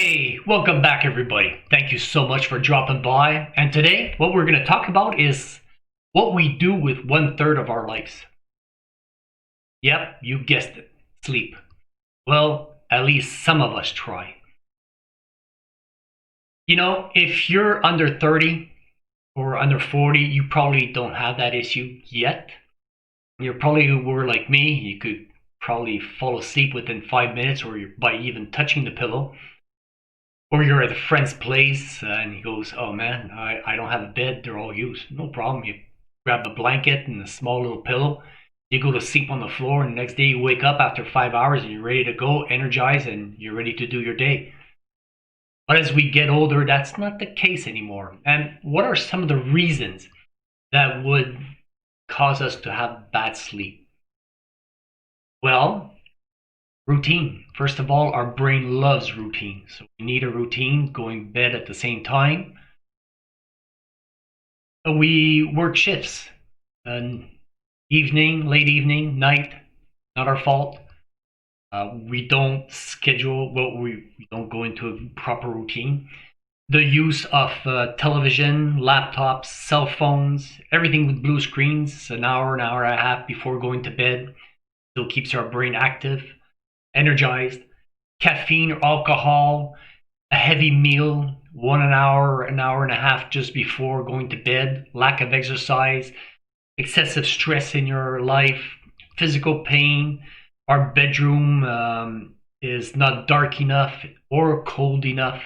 Hey, welcome back everybody. Thank you so much for dropping by. And today, what we're going to talk about is what we do with 1/3 of our lives. Yep, you guessed it, sleep. Well, at least some of us try. You know, if you're under 30 or under 40, you probably don't have that issue yet. You probably were like me, you could probably fall asleep within 5 minutes or by even touching the pillow. Or you're at a friend's place and he goes, oh man, I don't have a bed, they're all used. No problem. You grab a blanket and a small little pillow. You go to sleep on the floor, and the next day you wake up after 5 hours and you're ready to go, energized, and you're ready to do your day. But as we get older, that's not the case anymore. And what are some of the reasons that would cause us to have bad sleep? Well, routine. First of all, our brain loves routine. So we need a routine, going to bed at the same time. We work shifts. Evening, late evening, night, not our fault. We don't schedule, we don't go into a proper routine. The use of television, laptops, cell phones, everything with blue screens, an hour and a half before going to bed, still keeps our brain active, energized. Caffeine or alcohol, a heavy meal, an hour and a half just before going to bed, lack of exercise, excessive stress in your life, physical pain. Our bedroom is not dark enough or cold enough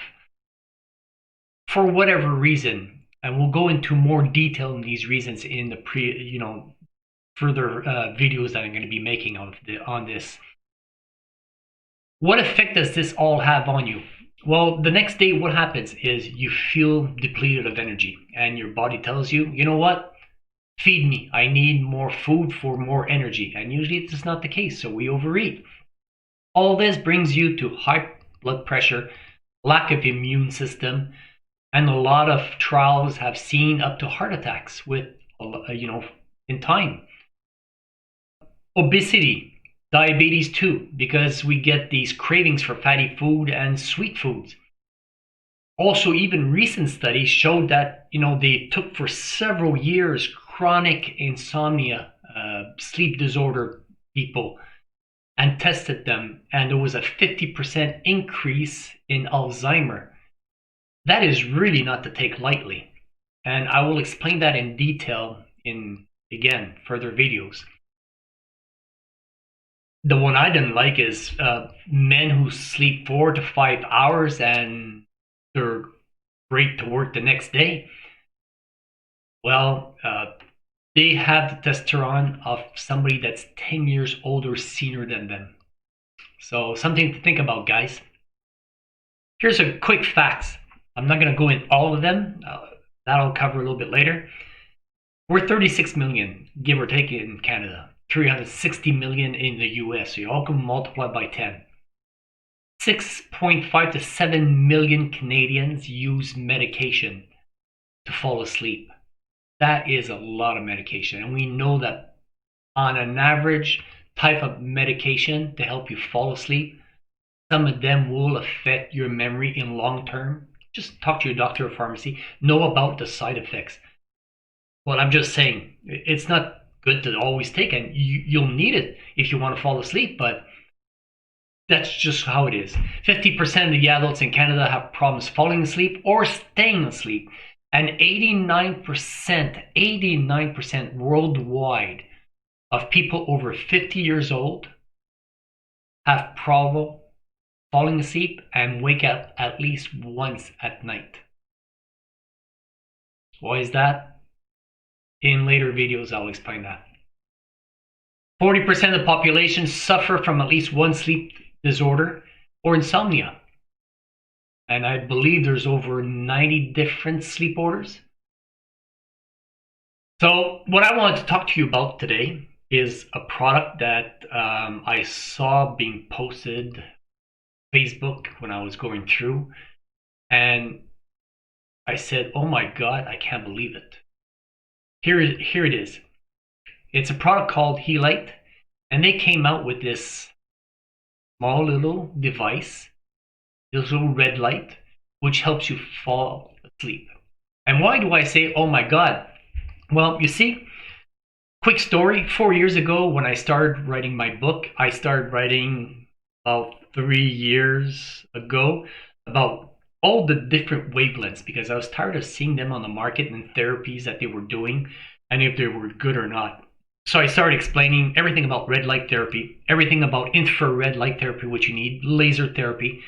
for whatever reason. And we'll go into more detail in these reasons in the further videos that I'm going to be making on this. What effect does this all have on you? Well, the next day what happens is you feel depleted of energy and your body tells you, you know what? Feed me. I need more food for more energy. And usually it's not the case, so we overeat. All this brings you to high blood pressure, lack of immune system, and a lot of trials have seen up to heart attacks with, in time. Obesity. Diabetes too, because we get these cravings for fatty food and sweet foods. Also, even recent studies showed that, they took for several years chronic insomnia, sleep disorder people, and tested them, and there was a 50% increase in Alzheimer. That is really not to take lightly, and I will explain that in detail in, again, further videos. The one I didn't like is men who sleep 4 to 5 hours and they're great to work the next day. Well, they have the testosterone of somebody that's 10 years older, senior than them. So something to think about, guys. Here's a quick facts. I'm not going to go in all of them. That'll cover a little bit later. We're 36 million, give or take, in Canada. 360 million in the US, so you all can multiply by 10. 6.5 to 7 million Canadians use medication to fall asleep. That is a lot of medication, and we know that on an average type of medication to help you fall asleep, some of them will affect your memory in long term. Just talk to your doctor or pharmacy, know about the side effects. Well, I'm just saying, it's not good to always take, and you'll need it if you want to fall asleep, but that's just how it is. 50% of the adults in Canada have problems falling asleep or staying asleep, and 89% worldwide of people over 50 years old have problem falling asleep and wake up at least once at night. Why is that? In later videos, I'll explain that. 40% of the population suffer from at least one sleep disorder or insomnia. And I believe there's over 90 different sleep orders. So what I wanted to talk to you about today is a product that I saw being posted on Facebook when I was going through. And I said, oh my God, I can't believe it. Here it is. It's a product called HeLight, and they came out with this small little device this little red light, which helps you fall asleep. And why do I say, oh my God? Well, you see, quick story, 4 years ago when I started writing my book, I started writing about 3 years ago about all the different wavelengths because I was tired of seeing them on the market and therapies that they were doing and if they were good or not. So I started explaining everything about red light therapy, everything about infrared light therapy, which you need, laser therapy,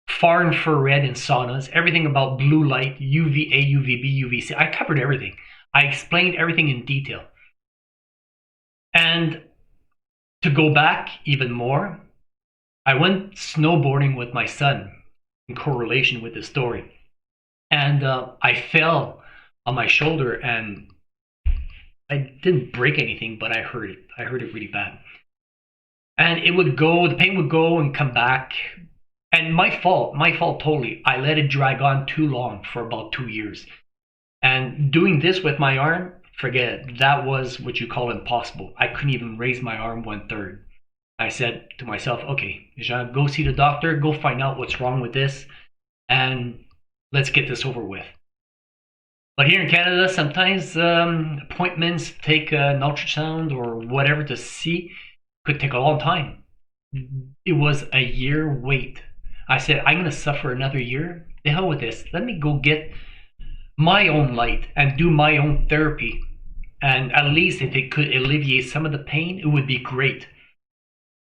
far infrared in saunas, everything about blue light, UVA, UVB, UVC. I covered everything. I explained everything in detail. And to go back even more, I went snowboarding with my son in correlation with this story. And I fell on my shoulder and I didn't break anything, but I hurt it. I hurt it really bad. And it would go, the pain would go and come back. And my fault totally. I let it drag on too long for about 2 years. And doing this with my arm, forget it. That was what you call impossible. I couldn't even raise my arm 1/3. I said to myself, okay, Jean, go see the doctor, go find out what's wrong with this, and let's get this over with. But here in Canada, sometimes appointments take an ultrasound or whatever to see could take a long time. It was a year wait. I said, I'm going to suffer another year. The hell with this. Let me go get my own light and do my own therapy. And at least if it could alleviate some of the pain, it would be great.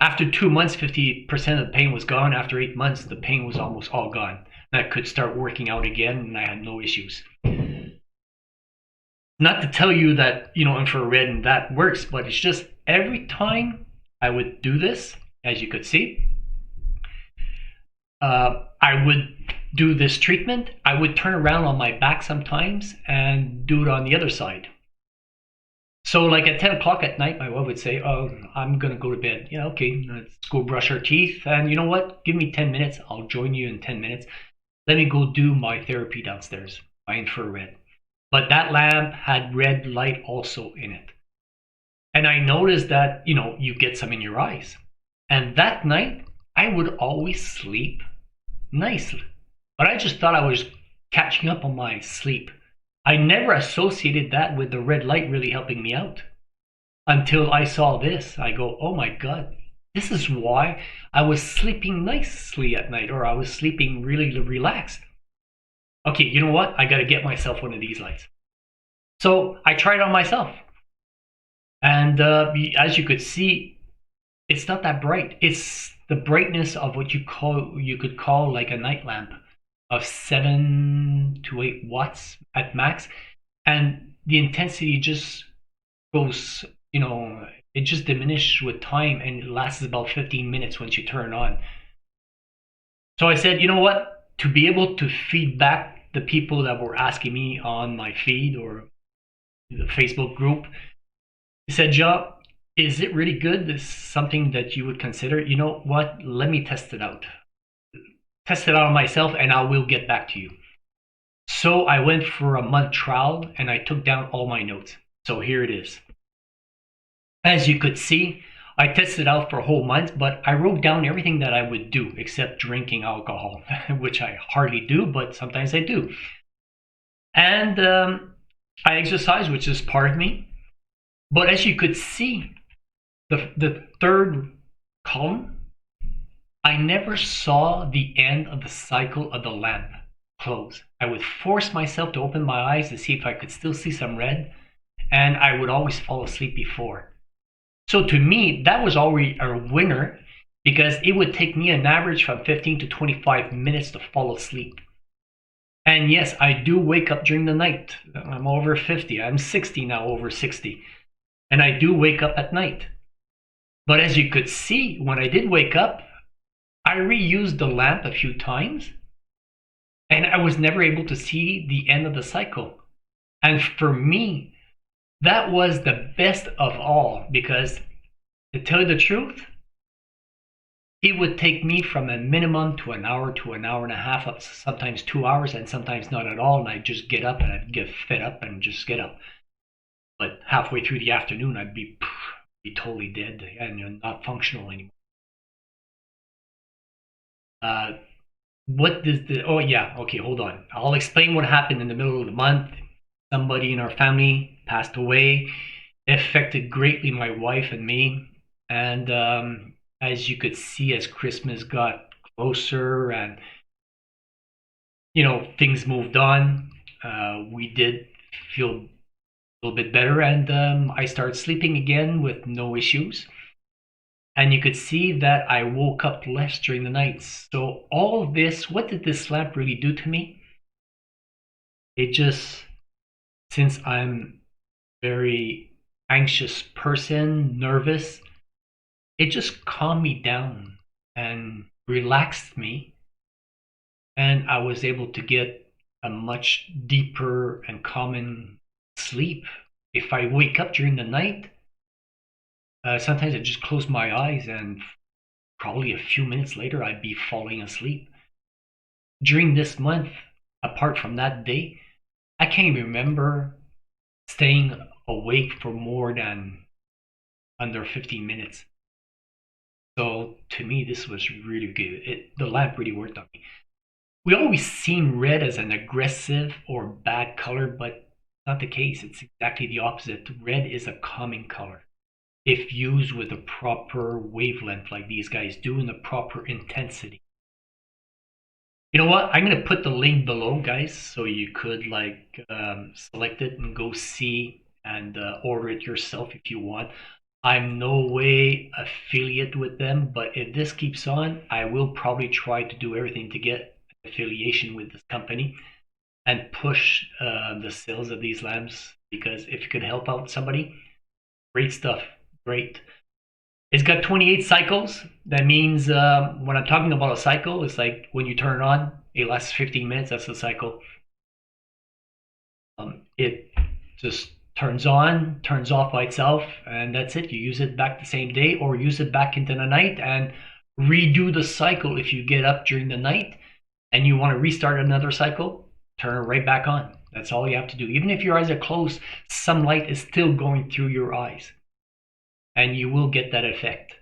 After 2 months, 50% of the pain was gone. After 8 months, the pain was almost all gone. And I could start working out again and I had no issues. Not to tell you that, infrared and that works, but it's just every time I would do this, as you could see, I would do this treatment. I would turn around on my back sometimes and do it on the other side. So like at 10 o'clock at night, my wife would say, oh, I'm going to go to bed. Yeah, okay, let's go brush our teeth. And you know what? Give me 10 minutes. I'll join you in 10 minutes. Let me go do my therapy downstairs, my infrared. But that lamp had red light also in it. And I noticed that, you get some in your eyes. And that night, I would always sleep nicely. But I just thought I was catching up on my sleep. I never associated that with the red light really helping me out. Until I saw this, I go, oh my God, this is why I was sleeping nicely at night, or I was sleeping really relaxed. Okay, you know what? I got to get myself one of these lights. So I tried it on myself. And as you could see, it's not that bright. It's the brightness of what you could call like a night lamp of 7 to 8 watts at max. And the intensity just goes, it just diminishes with time and it lasts about 15 minutes once you turn it on. So I said, you know what? To be able to feed back the people that were asking me on my feed or the Facebook group, I said, Jean, is it really good? Is something that you would consider? You know what? Let me test it out. Test it out on myself and I will get back to you. So I went for a month trial and I took down all my notes. So here it is. As you could see, I tested out for a whole month, but I wrote down everything that I would do except drinking alcohol, which I hardly do, but sometimes I do. And I exercise, which is part of me. But as you could see, the third column, I never saw the end of the cycle of the lamp close. I would force myself to open my eyes to see if I could still see some red, and I would always fall asleep before. So to me, that was already a winner because it would take me an average from 15 to 25 minutes to fall asleep. And yes, I do wake up during the night. I'm over 50. I'm 60 now, over 60. And I do wake up at night. But as you could see, when I did wake up, I reused the lamp a few times. And I was never able to see the end of the cycle. And for me, that was the best of all because, to tell you the truth, it would take me from a minimum to an hour and a half, up sometimes 2 hours, and sometimes not at all. And I'd just get up and I'd get fed up and just get up. But halfway through the afternoon, I'd be totally dead and not functional anymore. what does the, oh yeah, okay, hold on. I'll explain what happened in the middle of the month. Somebody in our family passed away. It affected greatly my wife and me. And as you could see, as Christmas got closer and things moved on, we did feel a little bit better, and I started sleeping again with no issues. And you could see that I woke up less during the nights. So all this, what did this lamp really do to me? It just, since I'm very anxious person, nervous, it just calmed me down and relaxed me, and I was able to get a much deeper and common sleep. If I wake up during the night, sometimes I just close my eyes and probably a few minutes later I'd be falling asleep. During this month, apart from that day, I can't remember staying awake for more than under 15 minutes. So to me, this was really good. The lamp really worked on me. We always seen red as an aggressive or bad color, but not the case. It's exactly the opposite. Red is a calming color if used with a proper wavelength like these guys do, in the proper intensity. You know what? I'm going to put the link below, guys, so you could select it and go see and order it yourself if you want. I'm no way affiliate with them, but if this keeps on, I will probably try to do everything to get affiliation with this company and push the sales of these lamps, because if it could help out somebody, great stuff. Great. It's got 28 cycles. That means when I'm talking about a cycle, it's like when you turn it on, it lasts 15 minutes. That's the cycle. It just turns on, turns off by itself, and that's it. You use it back the same day or use it back into the night and redo the cycle. If you get up during the night and you want to restart another cycle, turn it right back on. That's all you have to do. Even if your eyes are closed, some light is still going through your eyes, and you will get that effect.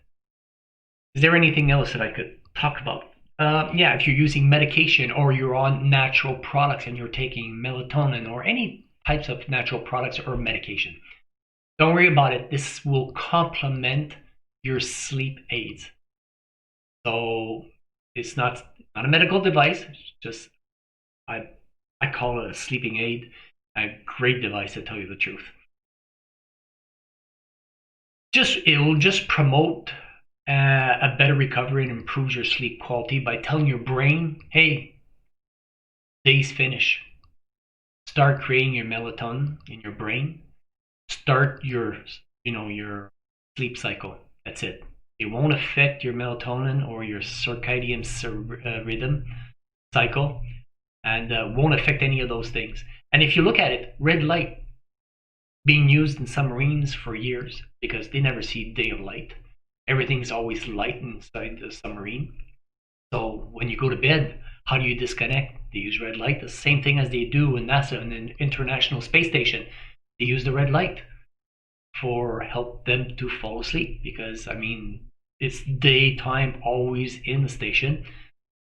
Is there anything else that I could talk about? Yeah, if you're using medication or you're on natural products and you're taking melatonin or any types of natural products or medication, don't worry about it. This will complement your sleep aids. So it's not a medical device. It's just I call it a sleeping aid. A great device, to tell you the truth. It will just promote a better recovery and improves your sleep quality by telling your brain, hey, day's finish. Start creating your melatonin in your brain. Start your sleep cycle. That's it. It won't affect your melatonin or your circadian rhythm cycle, and won't affect any of those things. And if you look at it, red light being used in submarines for years because they never see day of light. Everything's always light inside the submarine. So when you go to bed, how do you disconnect? They use red light, the same thing as they do in NASA and the International Space Station. They use the red light for help them to fall asleep, because it's daytime always in the station,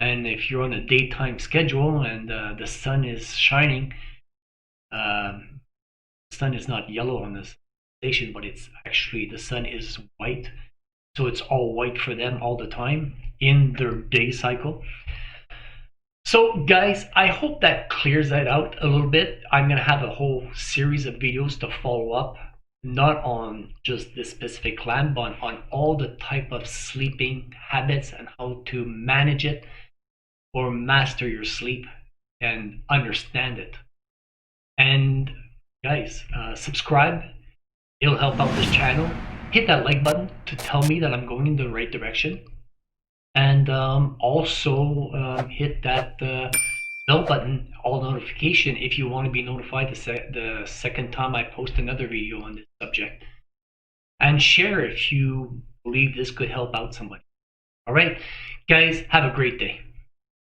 and if you're on a daytime schedule and the sun is shining, the sun is not yellow on this station, but it's actually, the sun is white. So it's all white for them all the time in their day cycle. So guys, I hope that clears that out a little bit. I'm going to have a whole series of videos to follow up, not on just this specific lamp, but on all the type of sleeping habits and how to manage it or master your sleep and understand it. And guys, subscribe. It'll help out this channel. Hit that like button to tell me that I'm going in the right direction. And also hit that bell button, all notification, if you want to be notified the second time I post another video on this subject. And share if you believe this could help out somebody. All right, guys, have a great day.